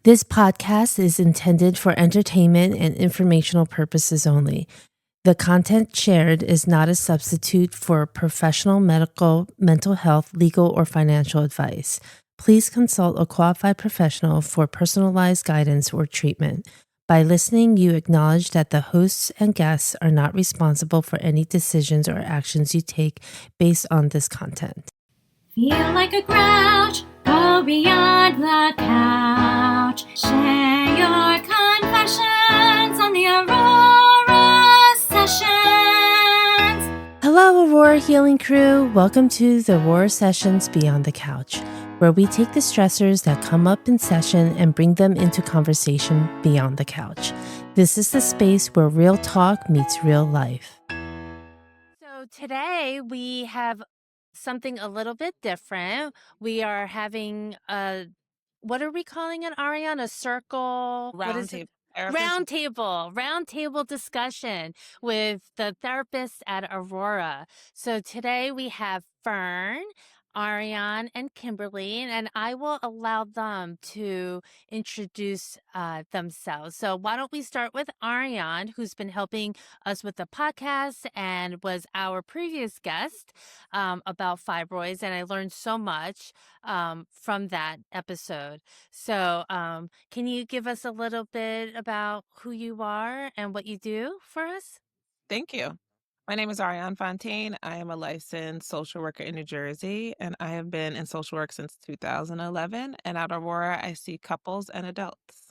This podcast is intended for entertainment and informational purposes only. The content shared is not a substitute for professional medical, mental health, legal, or financial advice. Please consult a qualified professional for personalized guidance or treatment. By listening, you acknowledge that the hosts and guests are not responsible for any decisions or actions you take based on this content. Feel like a grouch, go beyond the couch. Share your confessions on the Aurora Sessions. Hello, Aurora Healing Crew. Welcome to the Aurora Sessions Beyond the Couch, where we take the stressors that come up in session and bring them into conversation beyond the couch. This is the space where real talk meets real life. So today we have something a little bit different. We are having what are we calling it, Ariyon? A circle? What is it? Roundtable discussion with the therapists at Aurora. So today we have Fern, Ariyon, and Kimberly, and I will allow them to introduce themselves. So why don't we start with Ariyon, who's been helping us with the podcast and was our previous guest about fibroids, and I learned so much from that episode. So can you give us a little bit about who you are and what you do for us? Thank you. My name is Ariyon Fontaine. I am a licensed social worker in New Jersey, and I have been in social work since 2011. And at Aurora, I see couples and adults.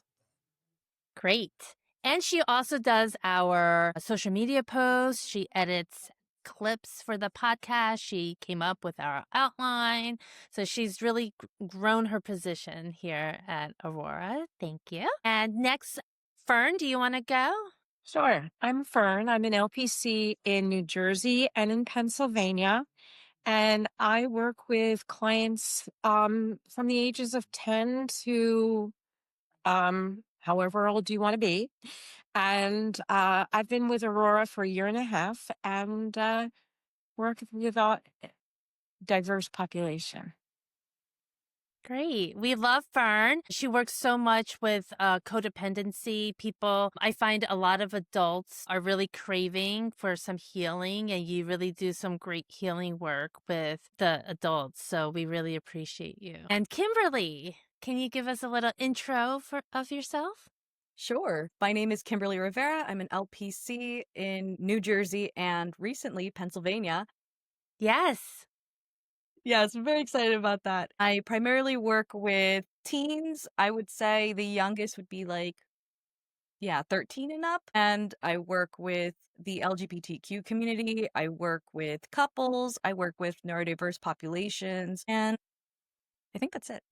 Great. And she also does our social media posts. She edits clips for the podcast. She came up with our outline. So she's really grown her position here at Aurora. Thank you. And next, Fern, do you want to go? Sure. I'm Fern. I'm an LPC in New Jersey and in Pennsylvania. And I work with clients from the ages of 10 to however old you want to be. And I've been with Aurora for a year and a half and work with a diverse population. Great. We love Fern. She works so much with codependency people. I find a lot of adults are really craving for some healing, and you really do some great healing work with the adults. So we really appreciate you. And Kimberly, can you give us a little intro of yourself? Sure. My name is Kimberly Rivera. I'm an LPC in New Jersey and recently Pennsylvania. Yes. Yes, I'm very excited about that. I primarily work with teens. I would say the youngest would be 13 and up. And I work with the LGBTQ community. I work with couples. I work with neurodiverse populations. And I think that's it.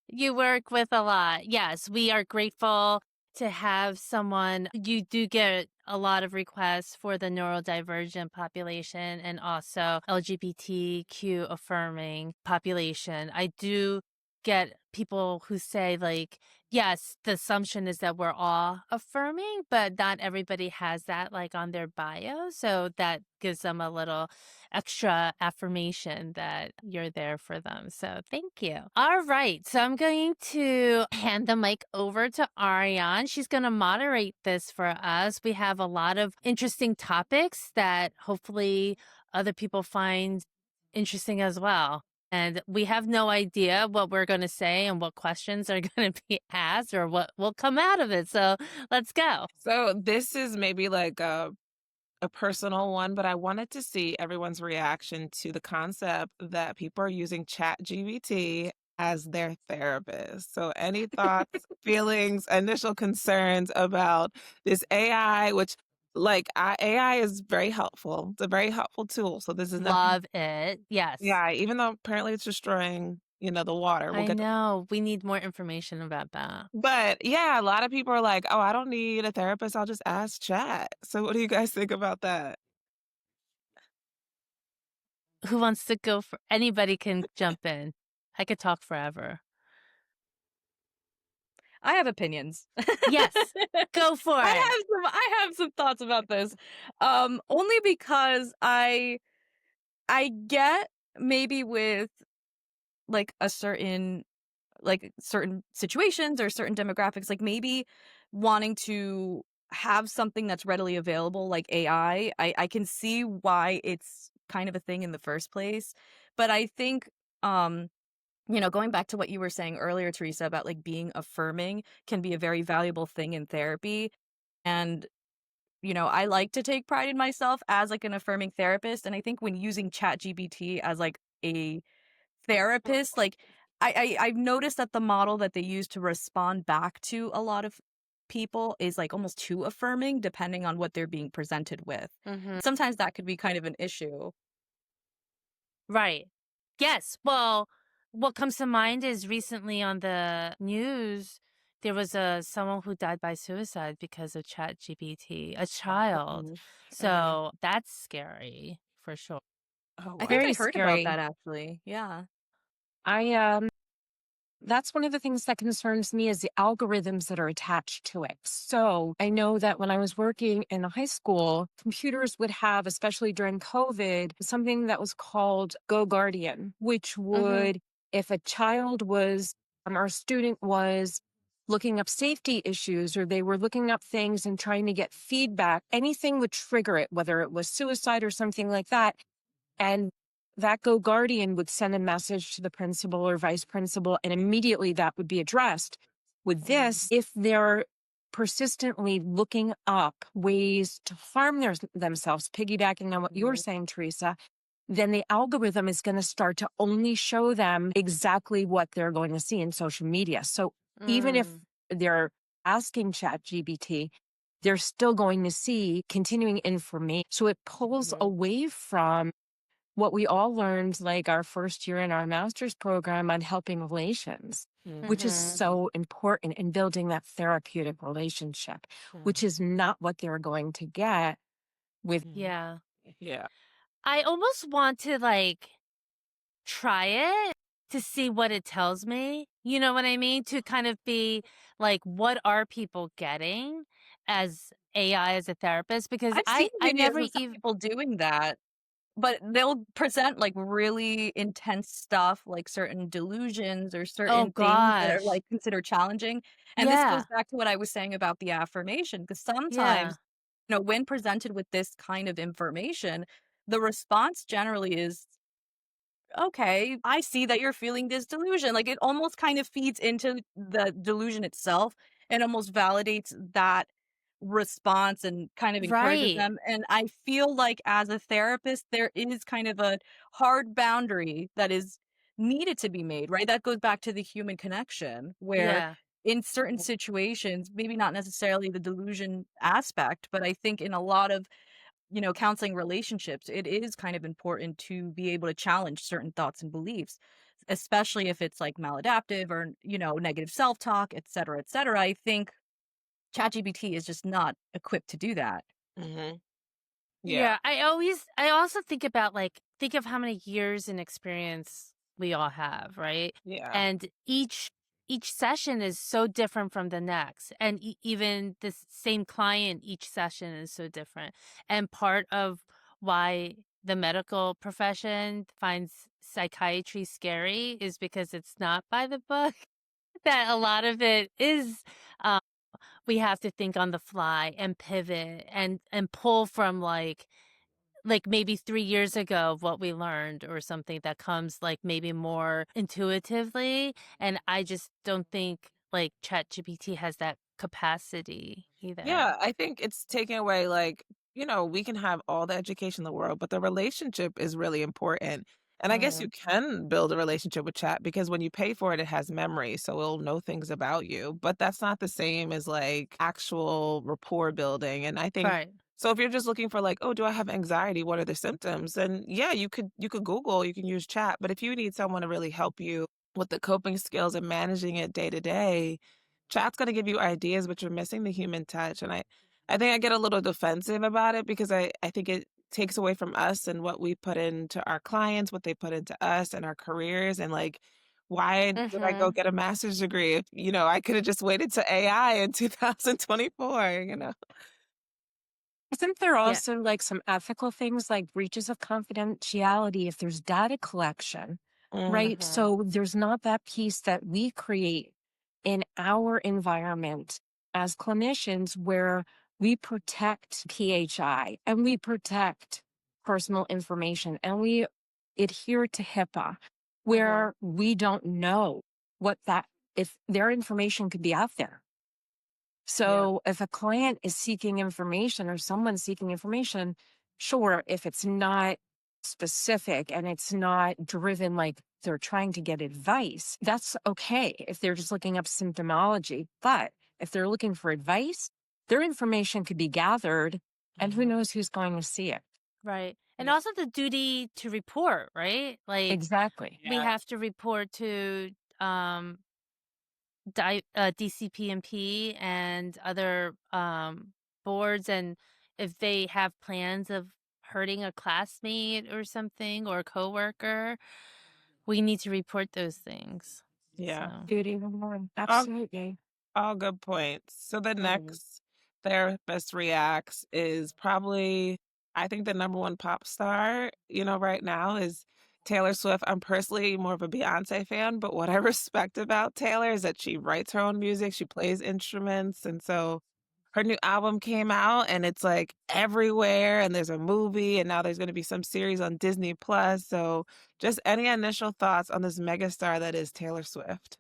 You work with a lot. Yes, we are grateful to have someone. You do get a lot of requests for the neurodivergent population and also LGBTQ affirming population. I do get people who say, like, yes, the assumption is that we're all affirming, but not everybody has that like on their bio. So that gives them a little extra affirmation that you're there for them. So thank you. All right. So I'm going to hand the mic over to Ariyon. She's going to moderate this for us. We have a lot of interesting topics that hopefully other people find interesting as well. And we have no idea what we're going to say and what questions are going to be asked or what will come out of it. So let's go. So this is maybe like a personal one, but I wanted to see everyone's reaction to the concept that people are using ChatGPT as their therapist. So any thoughts, feelings, initial concerns about this AI, which AI is very helpful. It's a very helpful tool. So this is nothing. Love it. Yes. Yeah, even though apparently it's destroying, the water. I know. We need more information about that. But yeah, a lot of people are like, oh, I don't need a therapist. I'll just ask chat. So what do you guys think about that? Who wants to go for? Anybody can jump in. I could talk forever. I have opinions. Yes, go for it. I have some thoughts about this. Only because I get maybe with like a certain like certain situations or certain demographics, like maybe wanting to have something that's readily available like AI. I can see why it's kind of a thing in the first place. But I think going back to what you were saying earlier, Theresa, about like being affirming can be a very valuable thing in therapy. And I like to take pride in myself as like an affirming therapist. And I think when using ChatGPT as like a therapist, like I've noticed that the model that they use to respond back to a lot of people is like almost too affirming depending on what they're being presented with. Mhm. Sometimes that could be kind of an issue. Right. Yes. Well, what comes to mind is recently on the news, there was someone who died by suicide because of ChatGPT, a child. Mhm. Mhm. So that's scary for sure. Oh, I think wow. I Very heard about scary. that actually. Yeah. I That's one of the things that concerns me is the algorithms that are attached to it. So I know that when I was working in a high school, computers would have, especially during COVID, something that was called Go Guardian, which Mhm. would, if a child was, or a student was looking up safety issues or they were looking up things and trying to get feedback, anything would trigger it, whether it was suicide or something like that. And that Go Guardian would send a message to the principal or vice principal, and immediately that would be addressed. With this, if they're persistently looking up ways to harm themselves, piggybacking on what you were Mhm. saying, Theresa, then the algorithm is going to start to only show them exactly what they're going to see in social media. So even if Mm. they're asking ChatGPT, they're still going to see continuing information. So it pulls Mhm. away from what we all learned, like our first year in our master's program on helping relations, which is Mhm. so important in building that therapeutic relationship, which is not what they're going to get with. Mhm. Yeah. Yeah. I almost want to like try it to see what it tells me. You know what I mean? To kind of be like, what are people getting as AI as a therapist? Because I've seen I videos never of some even. people doing that. But they'll present, like, really intense stuff, like certain delusions or Oh certain things that are, gosh. like, considered challenging, and this goes Yeah. back to what I was saying about the affirmation, because Yeah. sometimes, when presented with this kind of information, the response generally is, "Okay, I see that you're feeling this delusion." Like, it almost kind of feeds into the delusion itself and almost validates that response and kind of encourages Right. them, and I feel like as a therapist, there is kind of a hard boundary that is needed to be made, right? That goes back to the human connection, where Yeah. in certain situations, maybe not necessarily the delusion aspect, but I think in a lot of counseling relationships, it is kind of important to be able to challenge certain thoughts and beliefs, especially if it's like maladaptive or, negative self talk, et cetera, et cetera. I think ChatGPT is just not equipped to do that. Mhm. Yeah. Yeah. I also think about like, think of how many years in experience we all have, right? Yeah. And each session is so different from the next. And even the same client, each session is so different. And part of why the medical profession finds psychiatry scary is because it's not by the book. That a lot of it is, um, we have to think on the fly and pivot and pull from like maybe 3 years ago of what we learned or something that comes like maybe more intuitively, and I just don't think like ChatGPT has that capacity either. Yeah, I think it's taking away we can have all the education in the world, but the relationship is really important. And I guess you Mhm. can build a relationship with chat because when you pay for it, it has memory, so it'll know things about you. But that's not the same as like actual rapport building. And I think Right. so if you're just looking for like, oh, do I have anxiety? What are the symptoms? Then yeah, you could Google, you can use chat. But if you need someone to really help you with the coping skills and managing it day to day, chat's gonna give you ideas, but you're missing the human touch, and I think I get a little defensive about it because I think it takes away from us and what we put into our clients, what they put into us and our careers, and, like, why did I go Mhm. get a master's degree if, I coulda just waited to AI in 2024, you know? Isn't there Yeah. also like some ethical things like breaches of confidentiality if there's data collection? right? Mhm. So there's not that piece that we create in our environment as clinicians where we protect PHI and we protect personal information and we adhere to HIPAA, where we don't know what that, if their information could be out there. Yeah. So if a client is seeking information or someone's seeking information, sure, if it's not specific and it's not driven like they're trying to get advice, that's okay if they're just looking up symptomology. But if they're looking for advice, their information could be gathered and who knows who's going to see it. Right. And Yeah. also the duty to report, right? Like Exactly. we Yeah. have to report to um DCPMP and other boards, and if they have plans of hurting a classmate or something or a coworker, we need to report those things. Yeah. So, Duty of one. All, Absolutely. all good points. So the Mhm. next therapist reacts is probably, I think the number one pop star, right now is Taylor Swift. I'm personally more of a Beyonce fan, but what I respect about Taylor is that she writes her own music, she plays instruments, and so her new album came out and it's like everywhere and there's a movie and now there's going to be some series on Disney Plus. So just any initial thoughts on this megastar that is Taylor Swift?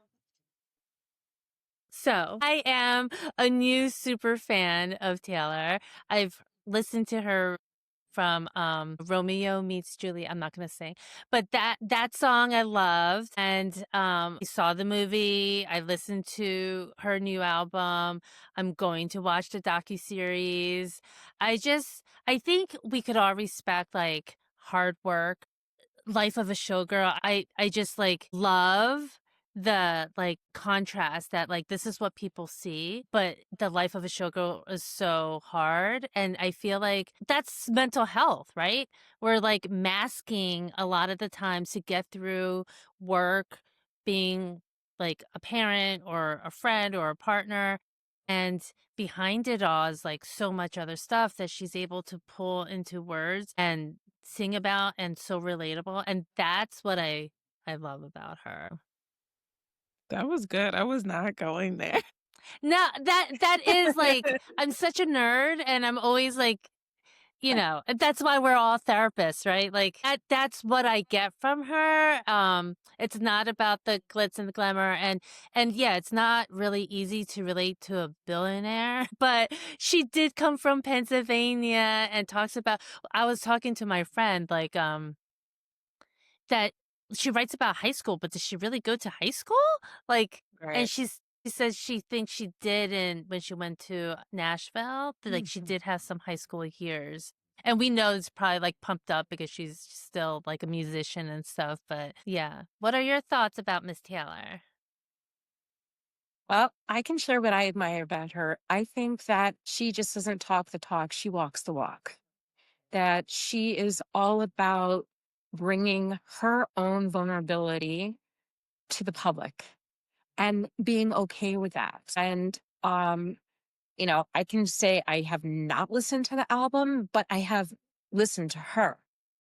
so I am a new super fan of Taylor. I've listened to her from Romeo Meets Juliet. I'm not gonna sing, but that song I loved, and I saw the movie. I listened to her new album. I'm going to watch the docuseries. I think we could all respect like hard work, Life of a Showgirl. I just like love the like contrast that like this is what people see, but the life of a showgirl is so hard. And I feel like that's mental health, right? We're like masking a lot of the times to get through work, being like a parent or a friend or a partner. And behind it all is like so much other stuff that she's able to pull into words and sing about, and so relatable, and that's what I love about her. That was good. I was not going there. No, that is like I'm such a nerd and I'm always like, that's why we're all therapists, right? Like that's what I get from her. It's not about the glitz and the glamour, and yeah, it's not really easy to relate to a billionaire, but she did come from Pennsylvania and talks about I was talking to my friend like that she writes about high school, but does she really go to high school? Like, and Right. she says she thinks she did when she went to Nashville, that like she did have some high school years. And we know it's probably like pumped up because she's still like a musician and stuff. But yeah. What are your thoughts about Miss Taylor? Well, I can share what I admire about her. I think that she just doesn't talk the talk, she walks the walk. That she is all about bringing her own vulnerability to the public and being okay with that. And, I can say I have not listened to the album, but I have listened to her.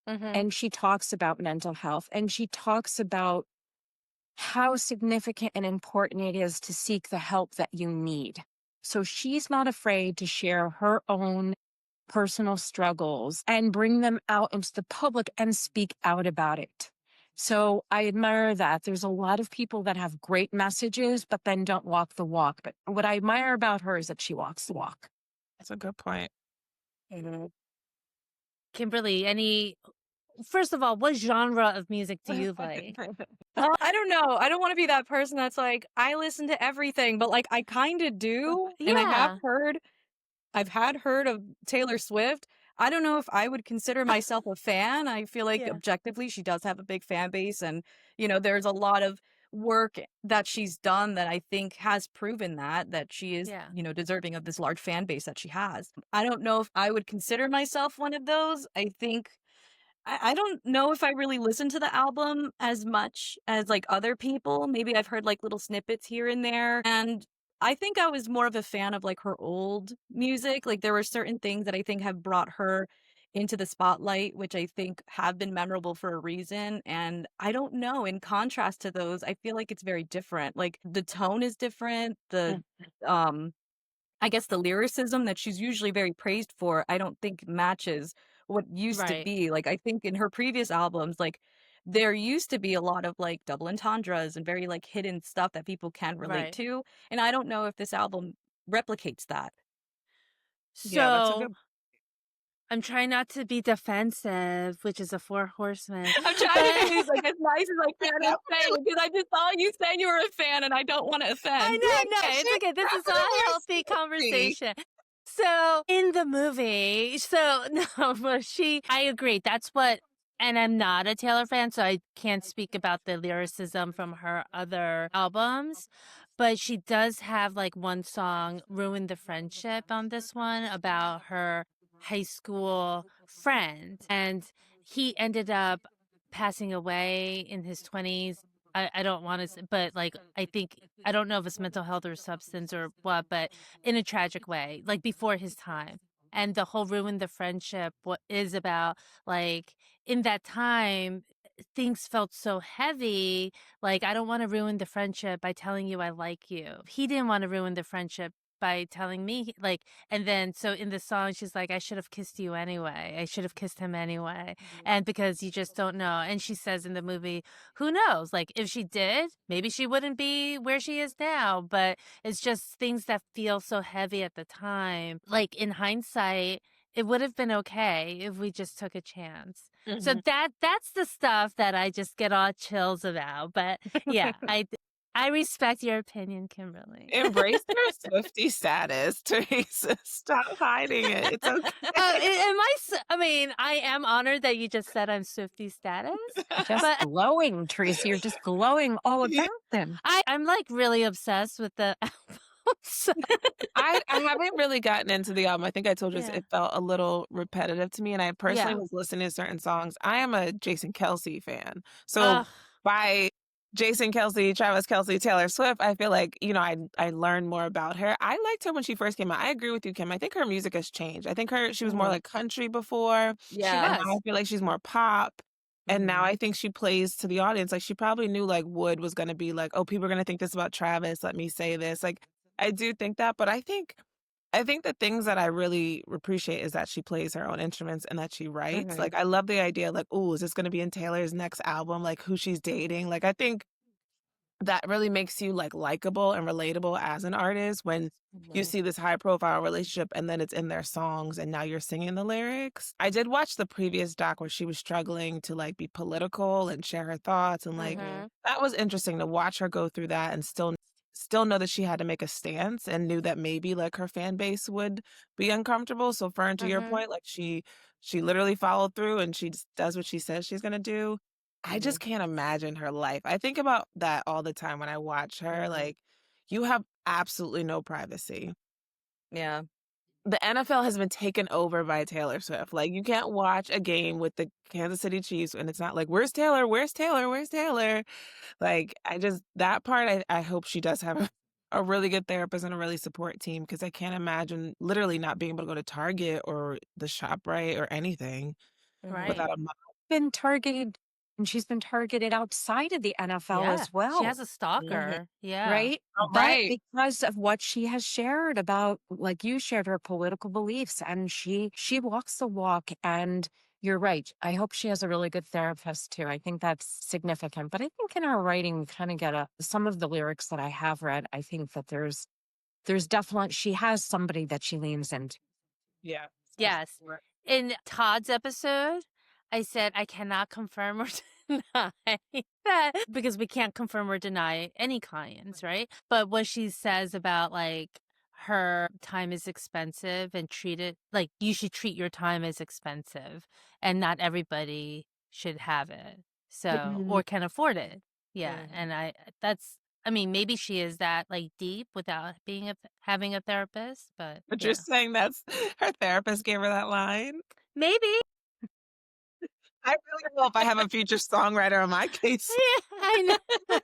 Mm-hmm. And she talks about mental health and she talks about how significant and important it is to seek the help that you need. So she's not afraid to share her own personal struggles and bring them out into the public and speak out about it. So I admire that. There's a lot of people that have great messages, but then don't walk the walk. But what I admire about her is that she walks the walk. That's a good point. Kimberly, first of all, what genre of music do you like? I don't know. I don't want to be that person that's like, I listen to everything, but like I kind of do. And Yeah. I've had heard of Taylor Swift. I don't know if I would consider myself a fan. I feel like Yeah. objectively she does have a big fan base and there's a lot of work that she's done that I think has proven that she is, Yeah. deserving of this large fan base that she has. I don't know if I would consider myself one of those. I think I don't know if I really listen to the album as much as like other people. Maybe I've heard like little snippets here and there. And I think I was more of a fan of like her old music. Like there were certain things that I think have brought her into the spotlight, which I think have been memorable for a reason. And I don't know, in contrast to those, I feel like it's very different. Like the tone is different. Um I guess the lyricism that she's usually very praised for, I don't think matches what used to Right. be. Like I think in her previous albums, like there used to be a lot of like double entendres and very like hidden stuff that people can relate Right. to. And I don't know if this album replicates that. Yeah, that's a So good I'm trying not to be defensive, which is a four horsemen, I'm trying to but be like as nice as I can and say it because I just saw you say you were a fan and I don't want to I offend. know, no, Yeah, it's she's okay. This is all healthy definitely conversation. So in the movie, so no, but I agree. That's what, and I'm not a Taylor fan, so I can't speak about the lyricism from her other albums. But she does have like one song, Ruin the Friendship, on this one about her high school friend. And he ended up passing away in his 20s. I don't want to, but like, I think, I don't know if it's mental health or substance or what, but in a tragic way, like before his time. And the whole Ruin the Friendship, what is about, like, in that time, things felt so heavy. Like, I don't want to ruin the friendship by telling you I like you. He didn't want to ruin the friendship by telling me, like, and then so in the song, she's like, I should have kissed you anyway. I should have kissed him anyway. And because you just don't know. And she says in the movie, who knows? Like, if she did, maybe she wouldn't be where she is now. But it's just things that feel so heavy at the time. Like, in hindsight, it would have been okay if we just took a chance. So that's the stuff that I just get all chills about. But yeah, I respect your opinion, Kimberly. embrace your Swiftie status, Teresa. Stop hiding it. It's okay. I mean, I am honored that you just said I'm Swiftie status, Just but glowing, Teresa. You're just glowing all about them. I'm like really obsessed with the album. So, I haven't really gotten into the album. I think I told you yeah. it felt a little repetitive to me, and I personally Yeah. was listening to certain songs. I am a Jason Kelsey fan. So Ugh. by Jason Kelsey, Travis Kelsey, Taylor Swift, I feel like, I learned more about her. I liked her when she first came out. I agree with you, Kim. I think her music has changed. I think she was more like country before. She Yeah. And now I was. feel like she's more pop. And now I think she plays to the audience. Like she probably knew like Wood was gonna be like, oh, people are gonna think this about Travis. Let me say this. Like I do think that, but I think the things that I really appreciate is that she plays her own instruments and that she writes. Like I love the idea, like, oh, is this gonna be in Taylor's next album? Like who she's dating? Like I think that really makes you like likable and relatable as an artist when you see this high profile relationship and then it's in their songs and now you're singing the lyrics. I did watch the previous doc where she was struggling to like be political and share her thoughts and like that was interesting to watch her go through that and still know that she had to make a stance and knew that maybe like her fan base would be uncomfortable. So Fern, to your point, like she literally followed through and she just does what she says she's gonna do. I just can't imagine her life. I think about that all the time when I watch her. Like, you have absolutely no privacy. Yeah. The NFL has been taken over by Taylor Swift. Like, you can't watch a game with the Kansas City Chiefs and it's not like, where's Taylor? Where's Taylor? Where's Taylor? Like, that part, I hope she does have a really good therapist and a really support team because I can't imagine literally not being able to go to Target or the ShopRite or anything Right. without a mom. Been targeted, and she's been targeted outside of the NFL Yeah. as well. She has a stalker. Yeah. Right? Oh, But right. because of what she has shared about, like you shared, her political beliefs, and she walks the walk. And you're right. I hope she has a really good therapist too. I think that's significant. But I think in her writing, we kind of get some of the lyrics that I have read. I think that there's definitely, she has somebody that she leans into. Yeah. Yes. In Todd's episode, I said I cannot confirm or deny that because we can't confirm or deny any clients, right? But what she says about like her time is expensive and treat it like you should treat your time as expensive and not everybody should have it. So, or can afford it. Yeah. And I mean, maybe she is that like deep without having a therapist, but But yeah. you're saying that's her therapist gave her that line? Maybe. I really hope I have a future songwriter on my case. Yeah, I know.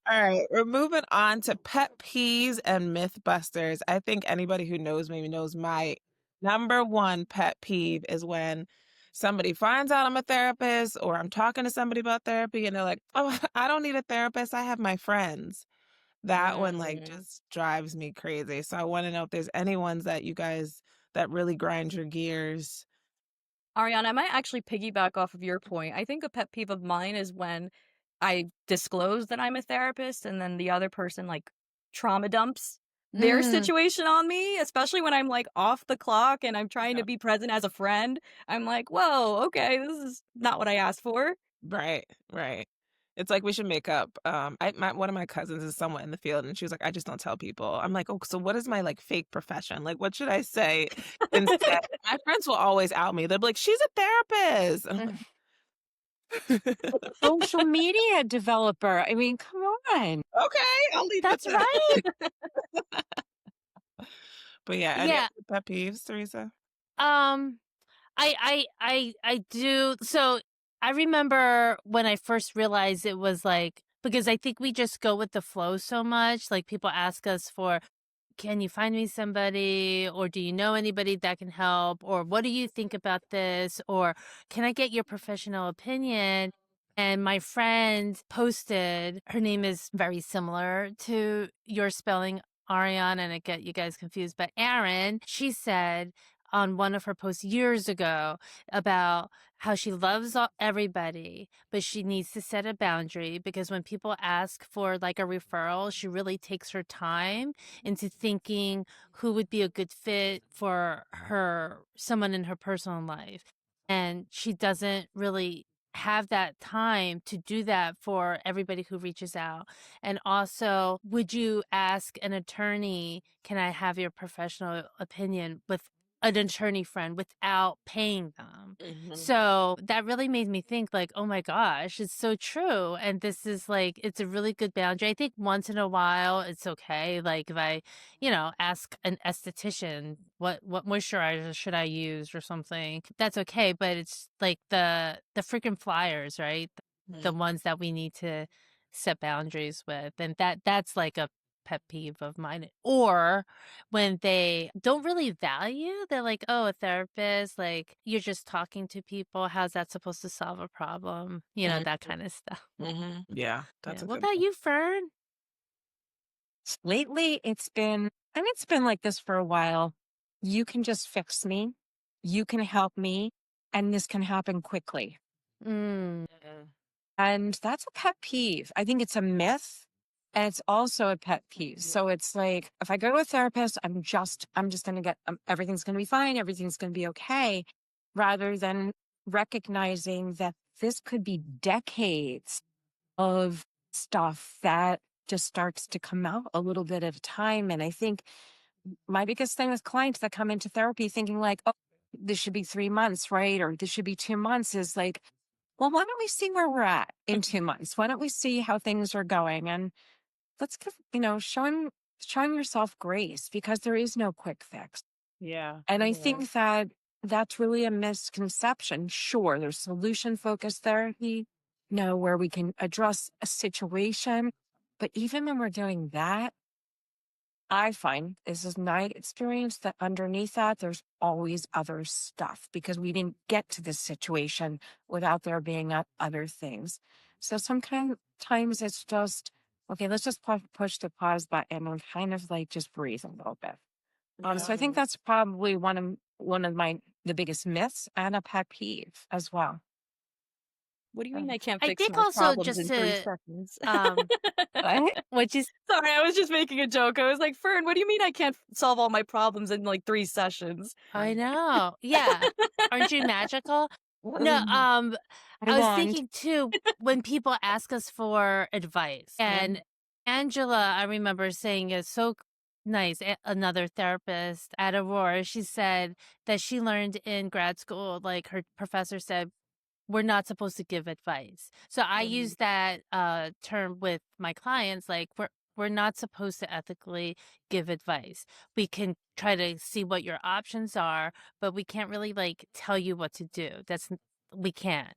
All right, we're moving on to pet peeves and myth busters. I think anybody who knows me knows my number one pet peeve is when somebody finds out I'm a therapist or I'm talking to somebody about therapy and they're like, "Oh, I don't need a therapist. I have my friends." That one like Mm. just drives me crazy. So I want to know if there's any ones that you guys that really grind your gears. Ariana, I might actually piggyback off of your point. I think a pet peeve of mine is when I disclose that I'm a therapist and then the other person like trauma dumps their Mm. situation on me, especially when I'm like off the clock and I'm trying Yeah. to be present as a friend. I'm like, whoa, okay, this is not what I asked for. Right, right. It's like we should make up. One of my cousins is somewhat in the field, and she was like, "I just don't tell people." I'm like, "Oh, so what is my like fake profession? Like, what should I say instead?" My friends will always out me. They'll be like, "She's a therapist." And I'm like, Social media developer. I mean, come on. "Okay, I'll leave it That's there." right. But yeah, any Yeah. other pet peeves, Theresa? Um, I do. So I remember when I first realized it was like, because I think we just go with the flow so much. Like people ask us for, can you find me somebody? Or do you know anybody that can help? Or what do you think about this? Or can I get your professional opinion? And my friend posted, her name is very similar to your spelling, Ariyon, and I get you guys confused, but Aaron, she said on one of her posts years ago about how she loves everybody, but she needs to set a boundary because when people ask for like a referral, she really takes her time into thinking who would be a good fit for her, someone in her personal life. And she doesn't really have that time to do that for everybody who reaches out. And also, would you ask an attorney, can I have your professional opinion with an attorney friend without paying them? So that really made me think like, oh my gosh, it's so true. And this is like, it's a really good boundary. I think once in a while it's okay. Like if I, ask an esthetician, what moisturizer should I use or something, that's okay. But it's like the freaking flyers, right? The ones that we need to set boundaries with. And that's like a pet peeve of mine. Or when they don't really value, they're like, oh, a therapist, like you're just talking to people. How's that supposed to solve a problem? That kind of stuff. Yeah, Yeah. that's a What good about one. you, Fern? Lately, it's been like this for a while. You can just fix me. You can help me. And this can happen quickly. Mm. And that's a pet peeve. I think it's a myth. And it's also a pet peeve. So it's like, if I go to a therapist, I'm just going to get, everything's going to be fine. Everything's going to be okay. Rather than recognizing that this could be decades of stuff that just starts to come out a little bit at a time. And I think my biggest thing with clients that come into therapy thinking like, oh, this should be 3 months, right? Or this should be 2 months is like, well, why don't we see where we're at in 2 months? Why don't we see how things are going? And let's give, showing yourself grace because there is no quick fix. Yeah. And I think that that's really a misconception. Sure, there's solution focused therapy, where we can address a situation. But even when we're doing that, I find this is my experience that underneath that, there's always other stuff because we didn't get to this situation without there being other things. So sometimes it's just, okay, let's just push the pause button and kind of like just breathe a little bit. So I think that's probably the biggest myths and a pet peeve as well. What do you mean I can't I fix think my also problems just in 3 to seconds? which is Sorry, I was just making a joke. I was like, Fern, what do you mean I can't solve all my problems in like 3 sessions? I know. Yeah. Aren't you magical? No, I I was won't. thinking too, when people ask us for advice, and Angela, I remember saying is so nice. Another therapist at Aurora, she said that she learned in grad school, like her professor said, we're not supposed to give advice. So I use that term with my clients, like we're not supposed to ethically give advice. We can try to see what your options are, but we can't really like tell you what to do. We can't.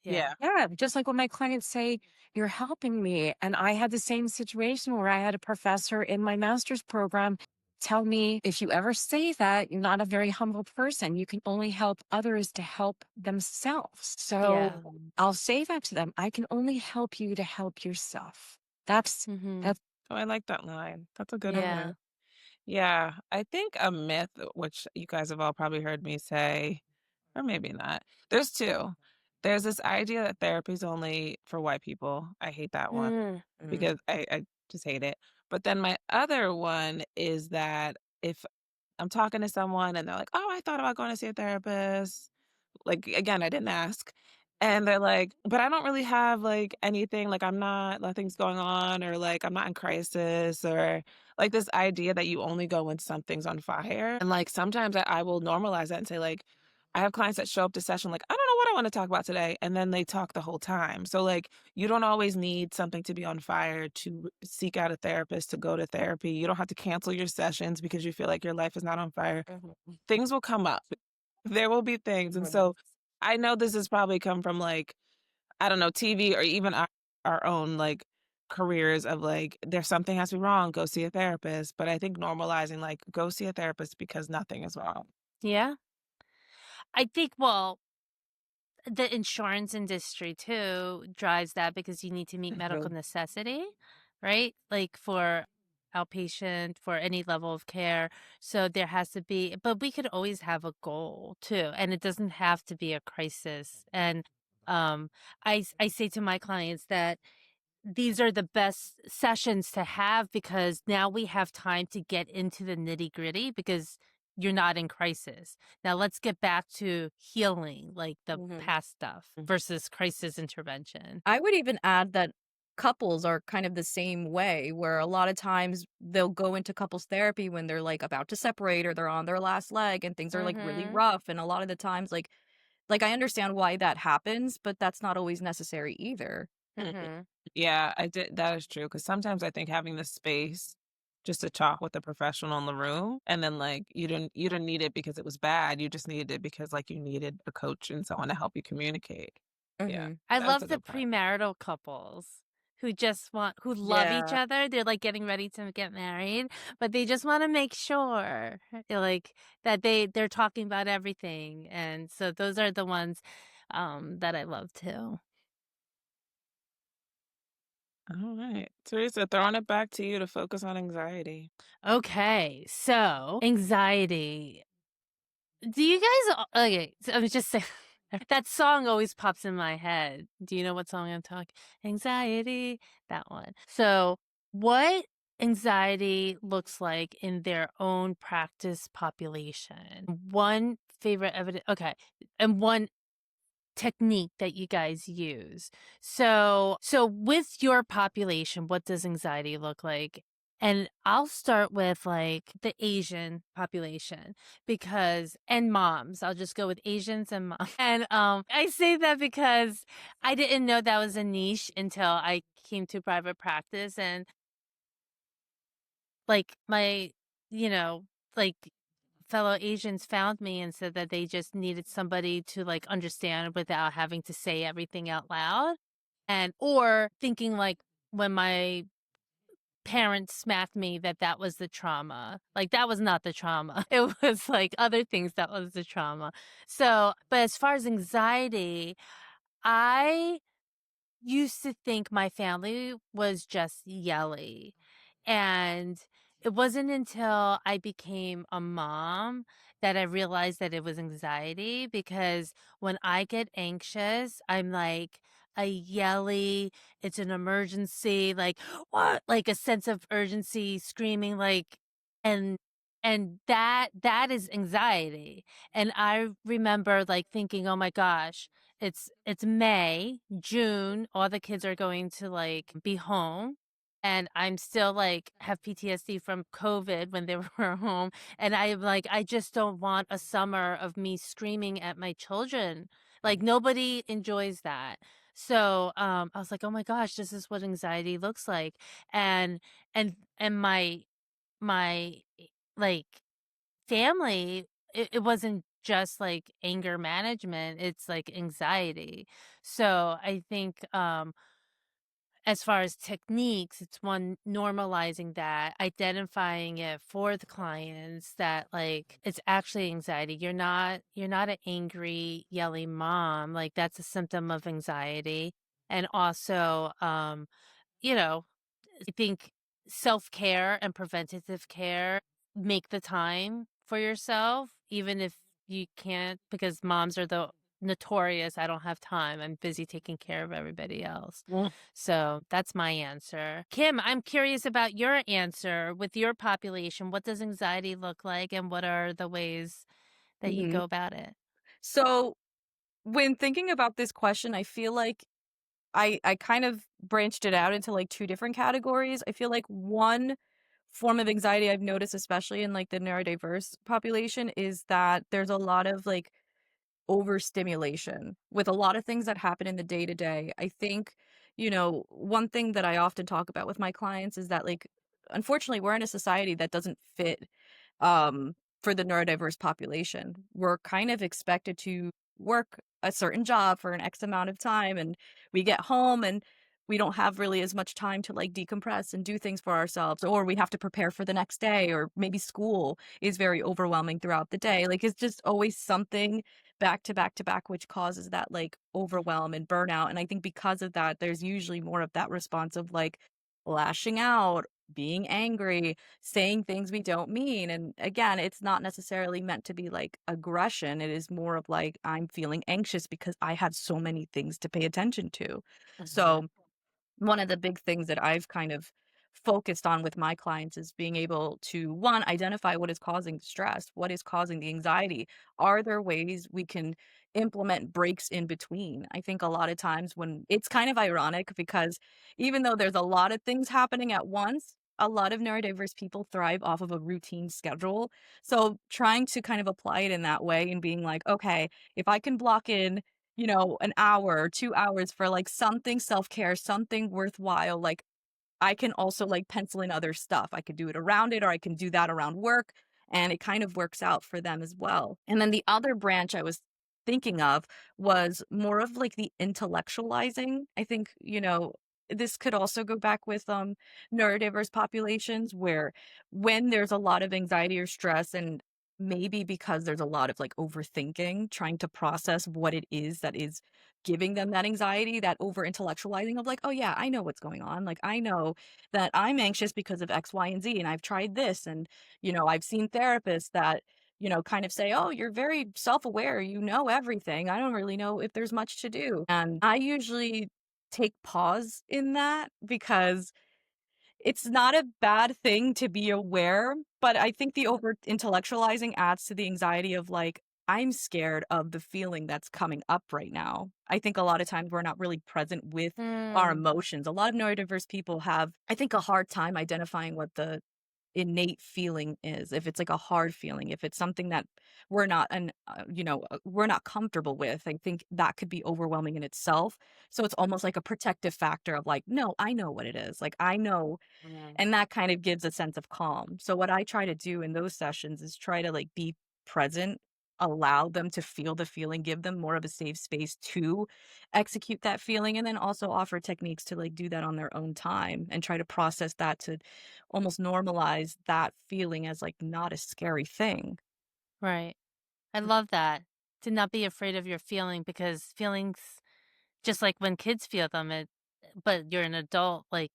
Yeah. Yeah, just like when my clients say, you're helping me. And I had the same situation where I had a professor in my master's program tell me if you ever say that, you're not a very humble person. You can only help others to help themselves. Yeah. So I'll say that to them. I can only help you to help yourself. That's Mhm. that's Oh, I like that line. That's a good Yeah. one. Yeah, I think a myth, which you guys have all probably heard me say, or maybe not. There's two. There's this idea that therapy is only for white people. I hate that one Mm. because I just hate it. But then my other one is that if I'm talking to someone and they're like, "Oh, I thought about going to see a therapist." Like, again, I didn't ask. And they're like, "But I don't really have, like, anything, like, nothing's going on, or, like, I'm not in crisis," or, like, this idea that you only go when something's on fire. And, like, sometimes I will normalize that and say, like, I have clients that show up to session like, "I don't know what I wanna talk about today," and then they talk the whole time. So, like, you don't always need something to be on fire to seek out a therapist, to go to therapy. You don't have to cancel your sessions because you feel like your life is not on fire. Things will come up. There will be things, and so I know this has probably come from, like, I don't know, TV or even our own, like, careers of, like, there's something has to be wrong, go see a therapist, but I think normalizing, like, go see a therapist because nothing is wrong. Yeah. I think, well, the insurance industry too drives that because you need to meet medical necessity, right? Like for outpatient, for any level of care. So there has to be, but we could always have a goal too, and it doesn't have to be a crisis. And I say to my clients that these are the best sessions to have because now we have time to get into the nitty-gritty because you're not in crisis. Now let's get back to healing, like the past stuff versus crisis intervention. I would even add that couples are kind of the same way, where a lot of times they'll go into couples therapy when they're like about to separate or they're on their last leg and things are like really Mhm. rough. And a lot of the times, like I understand why that happens, but that's not always necessary either. Mm. Mhm. Yeah, I did that is true because sometimes I think having the space just to talk with a professional in the room, and then, like, you didn't need it because it was bad, you just needed it because, like, you needed a coach and someone to help you communicate. Yeah, I that's love a the good point. premarital couples who love each Yeah. other. They're like getting ready to get married, but they just want to make sure like that they're talking about everything. And so those are the ones that I love too. Alright. Teresa, throwing it back to you to focus on anxiety. Okay, so anxiety. Do you guys okay, so I was just saying that song always pops in my head. Do you know what song I'm talking? Anxiety, that one. So, what anxiety looks like in their own practice population? One favorite evidence, okay, and one technique that you guys use. So with your population, what does anxiety look like? And I'll start with like the Asian population because and moms. I'll just go with Asians and moms. And I say that because I didn't know that was a niche until I came to private practice and like my you know, like fellow Asians found me and said that they just needed somebody to like understand without having to say everything out loud. And or thinking like when my parents smacked me that that was the trauma. Like that was not the trauma. It was like other things that was the trauma. So, but as far as anxiety, I used to think my family was just yelly. And it wasn't until I became a mom that I realized that it was anxiety because when I get anxious, I'm like a yelly, it's an emergency, like what? Like a sense of urgency, screaming like and and that is anxiety. And I remember like thinking, "Oh my gosh, it's May, June, all the kids are going to, like, be home, and I'm still, like, have PTSD from COVID when they were home, and I'm like, I just don't want a summer of me screaming at my children. Like, nobody enjoys that. So, I was like, "Oh my gosh, this is what anxiety looks like." And and my, like family, it wasn't just, like, anger management, it's, like, anxiety. So, I think, as far as techniques, it's one normalizing that, identifying it for the clients that like it's actually anxiety. You're not an angry, yelling mom. Like that's a symptom of anxiety. And also you know, I think self-care and preventative care, make the time for yourself, even if you can't, because moms are the notorious, I don't have time. I'm busy taking care of everybody else. Mm. So that's my answer. Kim, I'm curious about your answer with your population. What does anxiety look like and what are the ways that you Mhm. go about it? So when thinking about this question, I feel like I kind of branched it out into like two different categories. I feel like one form of anxiety I've noticed, especially in like the neurodiverse population, is that there's a lot of like overstimulation with a lot of things that happen in the day to day. I think, one thing that I often talk about with my clients is that, like, unfortunately, we're in a society that doesn't fit for the neurodiverse population. We're kind of expected to work a certain job for an X amount of time, and we get home and we don't have really as much time to like decompress and do things for ourselves, or we have to prepare for the next day, or maybe school is very overwhelming throughout the day. Like, it's just always something back to back to back, which causes that like overwhelm and burnout. And I think because of that, there's usually more of that response of like lashing out, being angry, saying things we don't mean. And again, it's not necessarily meant to be like aggression. It is more of like, I'm feeling anxious because I have so many things to pay attention to. Mhm. So, one of the big things that I've kind of focused on with my clients is being able to, one, identify what is causing the stress, what is causing the anxiety. Are there ways we can implement breaks in between? I think a lot of times when it's kind of ironic because even though there's a lot of things happening at once, a lot of neurodiverse people thrive off of a routine schedule. So trying to kind of apply it in that way and being like, okay, if I can block in an hour or 2 hours for, like, something self-care, something worthwhile, like, I can also, like, pencil in other stuff. I could do it around it, or I can do that around work, and it kind of works out for them as well. And then the other branch I was thinking of was more of, like, the intellectualizing. I think, this could also go back with, neurodiverse populations where when there's a lot of anxiety or stress, and maybe because there's a lot of, like, overthinking, trying to process what it is that is giving them that anxiety, that over intellectualizing of like, "Oh yeah, I know what's going on. Like, I know that I'm anxious because of X, Y, and Z, and I've tried this, and, I've seen therapists that, kind of say, 'Oh, you're very self-aware. You know everything. I don't really know if there's much to do.'" And I usually take pause in that because it's not a bad thing to be aware, but I think the over intellectualizing adds to the anxiety of like, I'm scared of the feeling that's coming up right now. I think a lot of times we're not really present with our Mm, emotions. A lot of neurodiverse people have, I think, a hard time identifying what the innate feeling is. If it's like a hard feeling, if it's something that we're not comfortable with, I think that could be overwhelming in itself. So it's almost like a protective factor of like, no, I know what it is. Like, I know, mm, and that kind of gives a sense of calm. So what I try to do in those sessions is try to like be present, allow them to feel the feeling, give them more of a safe space to execute that feeling, and then also offer techniques to like do that on their own time and try to process that to almost normalize that feeling as like not a scary thing. right. I love that. To not be afraid of your feeling because feelings, just like when kids feel them, but you're an adult, like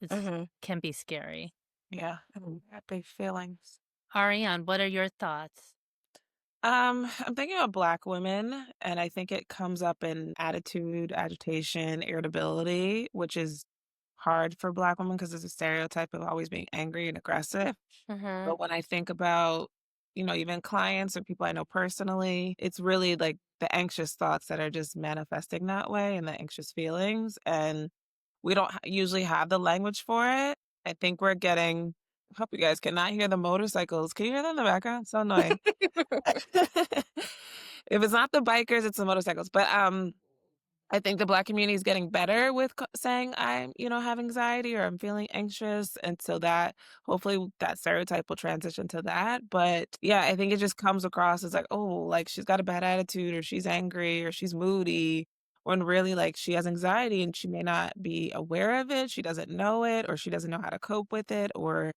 it's Mhm. can be scary. Yeah, Mhm. got big feelings. Ariane, what are your thoughts? I'm thinking of Black women, and I think it comes up in attitude, agitation, irritability, which is hard for Black women because there's a stereotype of always being angry and aggressive. Mhm. But when I think about, even clients or people I know personally, it's really like the anxious thoughts that are just manifesting that way and the anxious feelings. And we don't usually have the language for it. I think we're getting, hope you guys cannot hear the motorcycles. Can you hear them in the background? So annoying. If it's not the bikers, it's the motorcycles. But I think the Black community is getting better with saying I'm, have anxiety or I'm feeling anxious. And so that hopefully that stereotype will transition to that. But yeah, I think it just comes across as like, oh, like she's got a bad attitude or she's angry or she's moody when really like she has anxiety and she may not be aware of it, she doesn't know it, or she doesn't know how to cope with it, or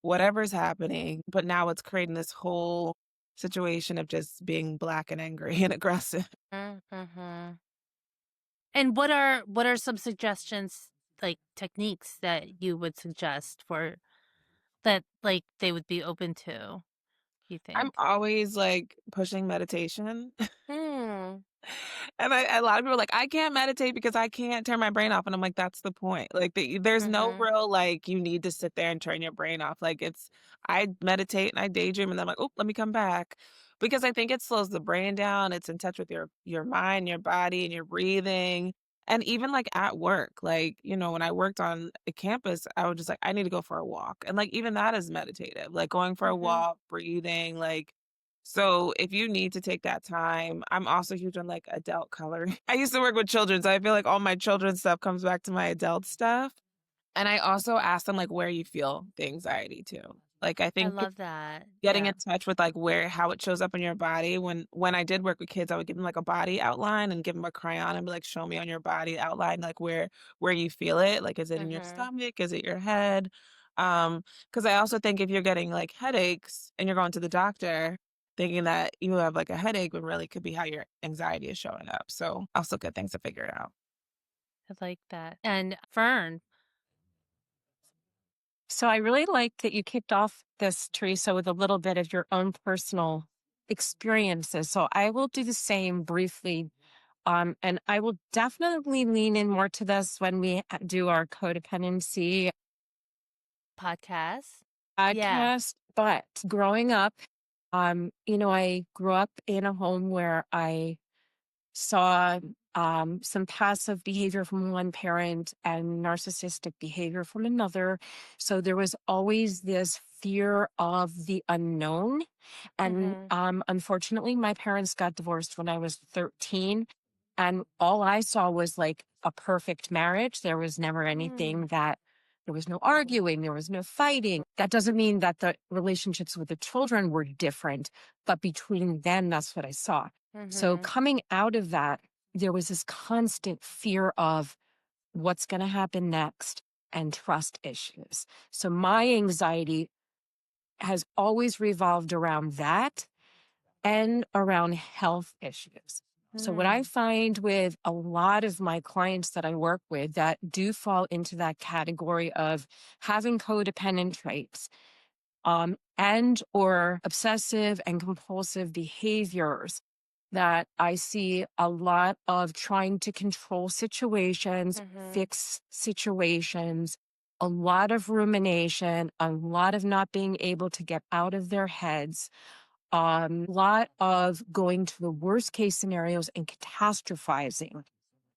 whatever's happening. But now it's creating this whole situation of just being black and angry and aggressive. Mm-hmm. And what are some suggestions, like techniques that you would suggest for that, like they would be open to, you I'm think? always like pushing meditation. Hmm. And a lot of people are like, "I can't meditate because I can't turn my brain off." And I'm like, "That's the point." Like, there's no Mm-hmm. real, like, you need to sit there and turn your brain off. Like, I meditate and I daydream and then I'm like, "Oh, let me come back." Because I think it slows the brain down. It's in touch with your mind, your body, and your breathing. And even like at work, like, when I worked on a campus, I was just like, I need to go for a walk. And like, even that is meditative, like going for a Mm-hmm. walk, breathing, like, so if you need to take that time, I'm also huge on like adult coloring. I used to work with children, so I feel like all my children's stuff comes back to my adult stuff. And I also ask them like where you feel the anxiety too. Like I I think love that. getting in Yeah. touch with like how it shows up in your body. When I did work with kids, I would give them like a body outline and give them a crayon and be like, show me on your body outline like where you feel it. Like is it in your Mm-hmm. stomach? Is it your head? Because I also think if you're getting like headaches and you're going to the doctor thinking that you have like a headache, when really could be how your anxiety is showing up. So also good things to figure out. I like that. And Fern, So I really like that you kicked off this, Teresa, with a little bit of your own personal experiences. So I will do the same briefly. And I will definitely lean in more to this when we do our codependency podcast. Yeah. podcast. But growing up, I grew up in a home where I saw some passive behavior from one parent and narcissistic behavior from another. So there was always this fear of the unknown. And Mm-hmm. unfortunately, my parents got divorced when I was 13. And all I saw was like a perfect marriage. There was never anything that, there was no arguing, there was no fighting. That doesn't mean that the relationships with the children were different, but between them, that's what I saw. So Mm-hmm. coming out of that, there was this constant fear of what's going to happen next and trust issues. So my anxiety has always revolved around that and around health issues. So what I Mm-hmm. find with a lot of my clients that I work with that do fall into that category of having codependent traits, and or obsessive and compulsive behaviors, that I see a lot of trying to control situations, Mm-hmm. fix situations, a lot of rumination, a lot of not being able to get out of their heads, a lot of going to the worst case scenarios and catastrophizing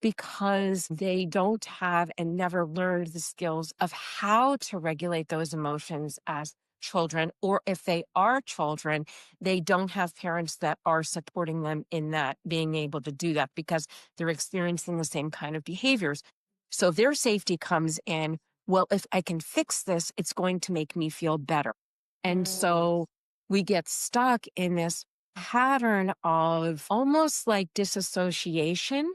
because they don't have and never learned the skills of how to regulate those emotions as children. Or if they are children, they don't have parents that are supporting them in that, being able to do that because they're experiencing the same kind of behaviors. So their safety comes in, well, if I can fix this, it's going to make me feel better. And Mm-hmm. so we get stuck in this pattern of almost like disassociation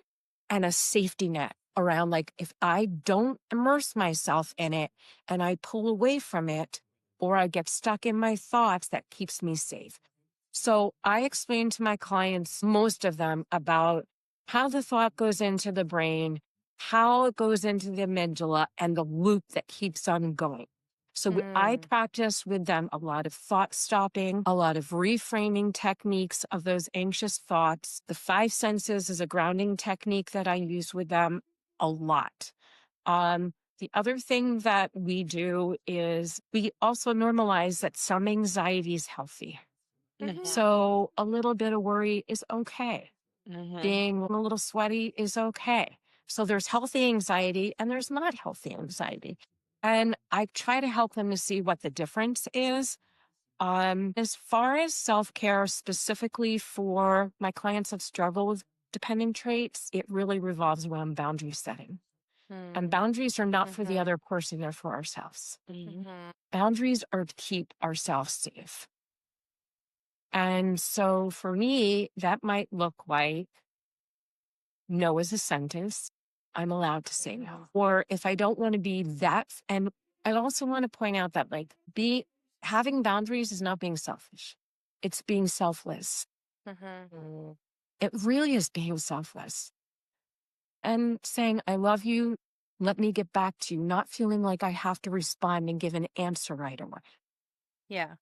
and a safety net around, like, if I don't immerse myself in it and I pull away from it, or I get stuck in my thoughts, that keeps me safe. So I explain to my clients, most of them, about how the thought goes into the brain, how it goes into the amygdala, and the loop that keeps on going. So I Mm-hmm. practice with them a lot of thought stopping, a lot of reframing techniques of those anxious thoughts. The five senses is a grounding technique that I use with them a lot. The other thing that we do is we also normalize that some anxiety is healthy. Mm-hmm. So a little bit of worry is okay. Mm-hmm. Being a little sweaty is okay. So there's healthy anxiety and there's not healthy anxiety. And I try to help them to see what the difference is. As far as self-care specifically for my clients that struggle with dependent traits, it really revolves around boundary setting. And boundaries are not for the Mm-hmm. other person, they're for ourselves. Mm-hmm. Boundaries are to keep ourselves safe. And so for me, that might look like no is a sentence, I'm allowed to say no. Or if I don't want to be that, and I also want to point out that like having boundaries is not being selfish. It's being selfless. Mhm. It really is being selfless and saying, I love you. Let me get back to you, not feeling like I have to respond and give an answer right away. Yeah.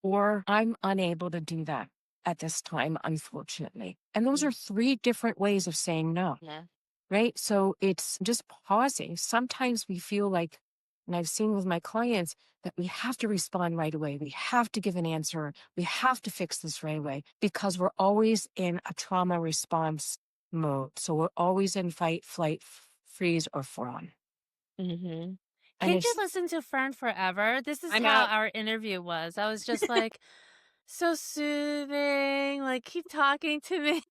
Or I'm unable to do that at this time, unfortunately. And those are 3 different ways of saying no, Yeah. right? So it's just pausing. Sometimes we feel like, and I've seen with my clients, that we have to respond right away. We have to give an answer. We have to fix this right away because we're always in a trauma response mode. So we're always in fight, flight, freeze, or fawn. Mm-hmm. And Can't you it's, listen to Fern forever? This is I how know. our interview was. I was just like, so soothing, like, keep talking to me.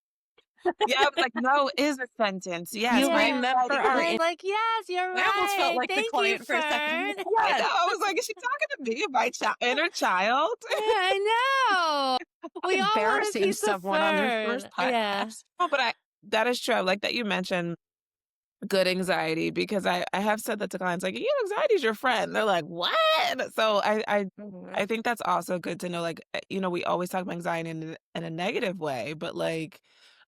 Yeah, I was like, no is a sentence. Yes, you my Yeah. remember anxiety our, I was is. like, yes, you're I almost felt right. like the Thank you, client for a second. Fern. I Yes. know. I was like, is she talking to me, my inner child? Yeah, I know. We all want a embarrassing piece of someone on their first Fern. Yeah. podcast. No, but that is true. I like that you mentioned good anxiety because I have said that to clients, like, anxiety is your friend. They're like, what? So I think that's also good to know, like, we always talk about anxiety in a negative way, but like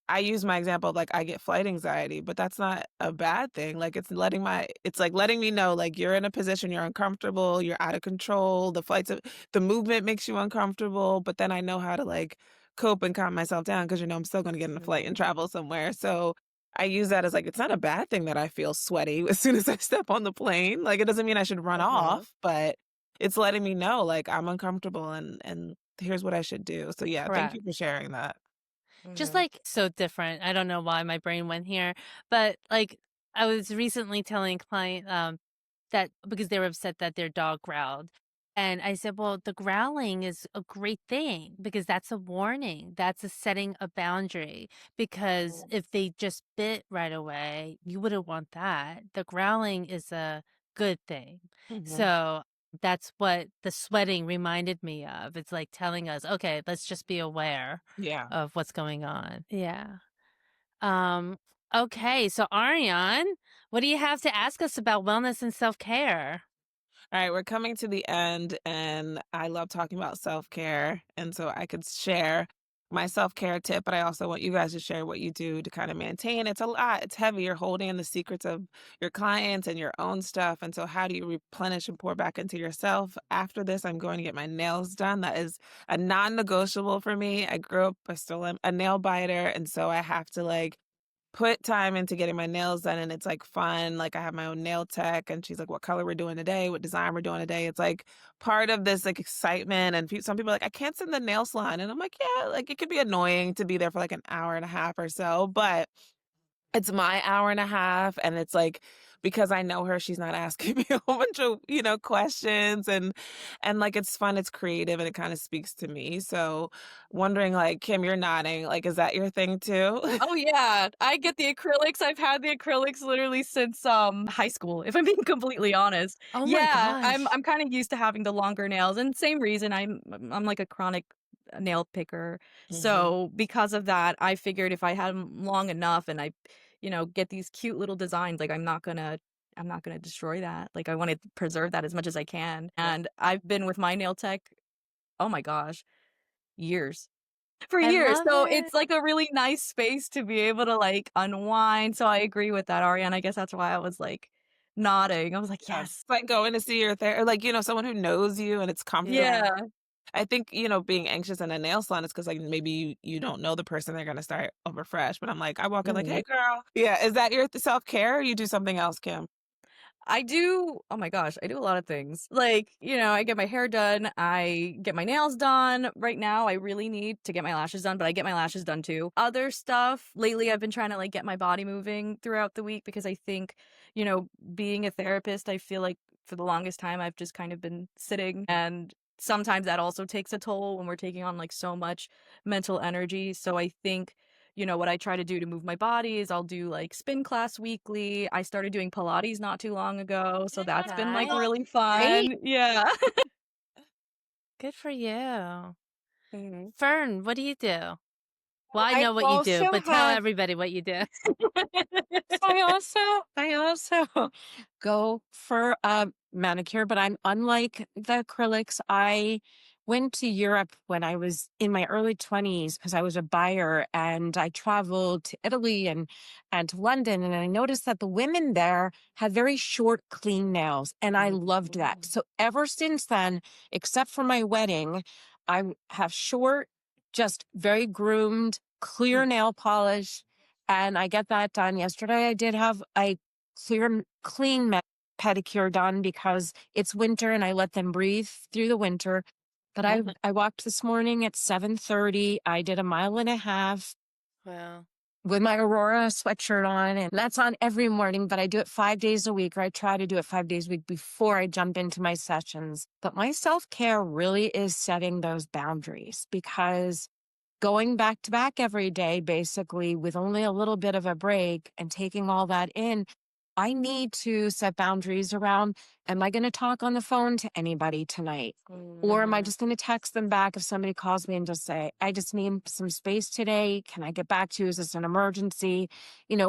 I use my example of like I get flight anxiety, but that's not a bad thing. Like it's like letting me know like you're in a position, you're uncomfortable, you're out of control, the movement makes you uncomfortable, but then I know how to like cope and calm myself down because I'm still going to get in a flight and travel somewhere. So I use that as like it's not a bad thing that I feel sweaty as soon as I step on the plane. Like it doesn't mean I should run off, but it's letting me know like I'm uncomfortable and here's what I should do. So yeah, thank you Correct. for sharing that. Just like so different. I don't know why my brain went here, but like I was recently telling a client that because they were upset that their dog growled. And I said, well, the growling is a great thing because that's a warning. That's a setting a boundary. Because if they just bit right away, you wouldn't want that. The growling is a good thing. Mhm. So that's what the sweating reminded me of. It's like telling us, okay, let's just be aware Yeah. of what's going on. Yeah. Um, okay. So Ariyon, what do you have to ask us about wellness and self-care? All right, we're coming to the end, and I love talking about self care. And so I could share my self care tip, but I also want you guys to share what you do to kind of maintain. It's a lot, it's heavy. You're holding in the secrets of your clients and your own stuff. And so, how do you replenish and pour back into yourself? After this, I'm going to get my nails done. That is a non negotiable for me. I still am a nail biter. And so, I have to like, put time into getting my nails done and it's like fun. Like I have my own nail tech and she's like, what color we're doing today, what design we're doing today. It's like part of this like excitement. And some people are like, I can't sit in the nail salon. And I'm like, yeah, like it could be annoying to be there for like an hour and a half or so, but it's my hour and a half. And it's like, because I know her, she's not asking me a whole bunch of, questions and like it's fun, it's creative, and it kind of speaks to me. So wondering like, Kim, you're nodding. Like, is that your thing too? Oh yeah, I get the acrylics. I've had the acrylics literally since high school, if I'm being completely honest. Oh my Yeah, I'm gosh. I'm kind of used to having the longer nails, and same reason I'm like a chronic nail picker. Mhm. So because of that, I figured if I had them long enough and I, get these cute little designs, like I'm not gonna destroy that. Like I want to preserve that as much as I can. And I've been with my nail tech, oh my gosh, years. For I years, love so it. it's, like, a really nice space to be able to, like, unwind, so I agree with that, Ariane, I guess that's why I was, like, nodding, I was like, Yeah, it's "Yes." like going to see your or like, someone who knows you and it's comfortable. Yeah. Yeah. I think, being anxious in a nail salon is because like maybe you don't know the person they're gonna start over fresh. But I'm like, I walk in like, Mhm. hey girl. Yeah, is that your self-care or you do something else, Kim? I do oh my gosh, I do a lot of things. Like, I get my hair done, I get my nails done. Right now, I really need to get my lashes done, but I get my lashes done too. Other stuff, lately I've been trying to like get my body moving throughout the week because I think, being a therapist, I feel like for the longest time I've just kind of been sitting, and sometimes that also takes a toll when we're taking on like so much mental energy. So I think what I try to do to move my body is I'll do like spin class weekly. I started doing Pilates not too long ago, so that's been like Nice. really Great. fun. Yeah. Good for you. Mhm. Fern, what do you do? Well, I know what you do, also but tell have everybody what you do. I also go for a manicure, but I'm unlike the acrylics. I went to Europe when I was in my early 20s because I was a buyer, and I traveled to Italy and to London, and I noticed that the women there had very short, clean nails, and I loved that. So ever since then, except for my wedding, I have short, just very groomed, clear nail polish, and I get that done. Yesterday, I did have a clean pedicure done because it's winter and I let them breathe through the winter. But I walked this morning at 7:30. I did a mile and a half Wow. with my Aurora sweatshirt on, and that's on every morning, but I do it 5 days a week, or I try to do it 5 days a week before I jump into my sessions. But my self-care really is setting those boundaries, because going back to back every day, basically, with only a little bit of a break and taking all that in, I need to set boundaries around, am I going to talk on the phone to anybody tonight? Or am I just going to text them back if somebody calls me and just say, I just need some space today. Can I get back to you? Is this an emergency?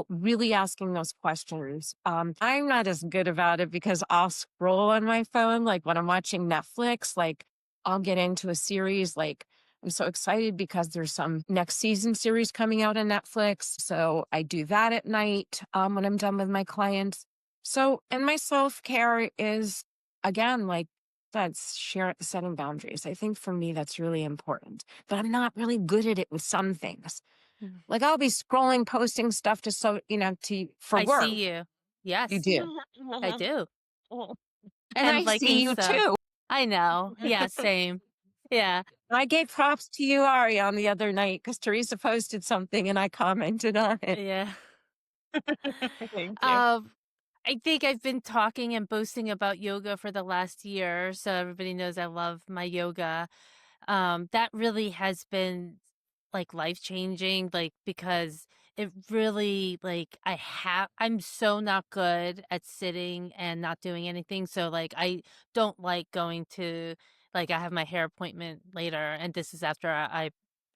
Really asking those questions. I'm not as good about it because I'll scroll on my phone, like when I'm watching Netflix, like I'll get into a series, like I'm so excited because there's some next season series coming out on Netflix. So I do that at night when I'm done with my clients. So, and my self-care is, again, like that's setting boundaries. I think for me, that's really important, but I'm not really good at it with some things. Like I'll be scrolling, posting stuff for I work. see you. Yes. You do. I do. And I liking see you stuff. too. I know. Yeah, same. Yeah. I gave props to you, Ariyon, the other night because Theresa posted something and I commented on it. Yeah. Thank you. I think I've been talking and boasting about yoga for the last year, so everybody knows I love my yoga. That really has been like life changing, like because it really I'm so not good at sitting and not doing anything. So like I don't like going to I have my hair appointment later, and this is after I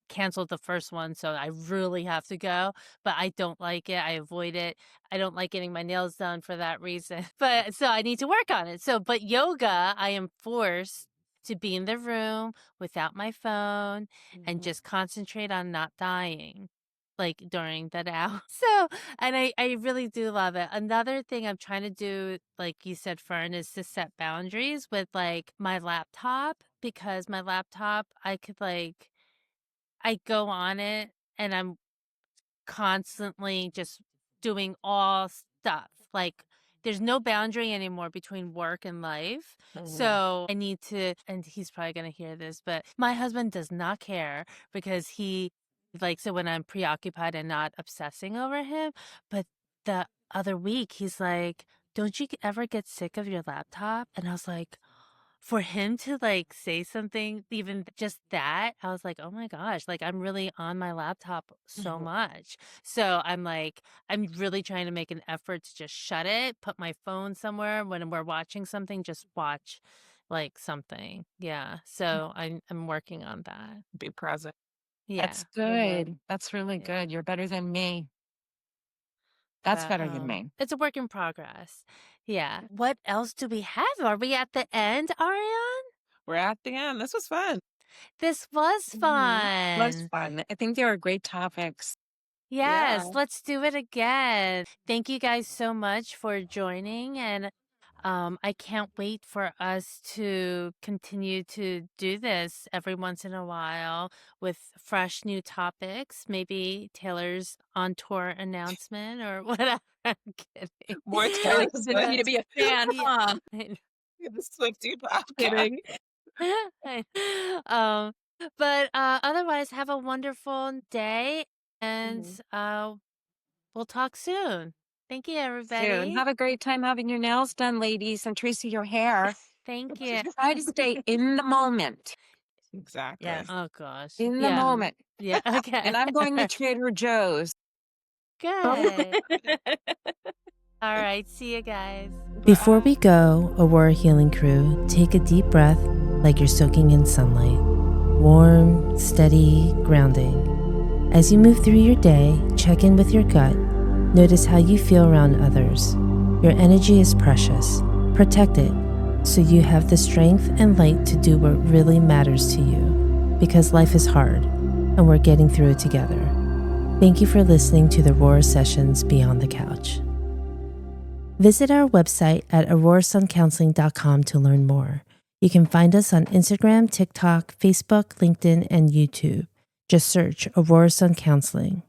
canceled the first one, so I really have to go, but I don't like it. I avoid it. I don't like getting my nails done for that reason. But so I need to work on it. But yoga, I am forced to be in the room without my phone and just concentrate on not dying during that hour. So, and I really do love it. Another thing I'm trying to do, like you said, Fern, is to set boundaries with my laptop, because my laptop, I go on it and I'm constantly just doing all stuff. Like there's no boundary anymore between work and life. So I need to, and he's probably going to hear this, but my husband does not care because he likes it when I'm preoccupied and not obsessing over him. But the other week, he's like, don't you ever get sick of your laptop? And I was like, for him to say something, even just that, I was like, oh my gosh, I'm really on my laptop so much. So I'm really trying to make an effort to just shut it, put my phone somewhere when we're watching something, just watch something. Yeah. So I'm working on that. Be present. Yeah. That's good. That's really good. You're better than me. That's better than me. It's a work in progress. Yeah. What else do we have? Are we at the end, Ariyon? We're at the end. This was fun. This was fun. It was fun. I think they were great topics. Yes, Yeah. let's do it again. Thank you guys so much for joining, and I can't wait for us to continue to do this every once in a while with fresh new topics, maybe Taylor's on tour announcement or whatever. I'm kidding. More Really Taylor convinced me to be a fan, huh? The Swiftie podcast. Kidding. um, but otherwise, have a wonderful day, and we'll talk soon. Thank you, everybody. Soon. Have a great time having your nails done, ladies, and Theresa, your hair. Thank you. Try to stay in the moment. Exactly. Yes. Oh gosh. In the moment. Yeah. Okay. And I'm going to Trader Joe's. Good. All right. See you guys. Before we go, Aurora Healing Crew, take a deep breath like you're soaking in sunlight. Warm, steady, grounding. As you move through your day, check in with your gut. Notice how you feel around others. Your energy is precious. Protect it so you have the strength and light to do what really matters to you. Because life is hard, and we're getting through it together. Thank you for listening to the Aurora Sessions Beyond the Couch. Visit our website at aurorasuncounseling.com to learn more. You can find us on Instagram, TikTok, Facebook, LinkedIn, and YouTube. Just search Aurora Sun Counseling.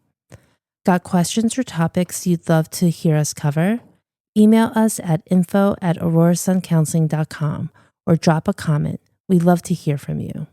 Got questions or topics you'd love to hear us cover? Email us at info@aurorasuncounseling.com or drop a comment. We'd love to hear from you.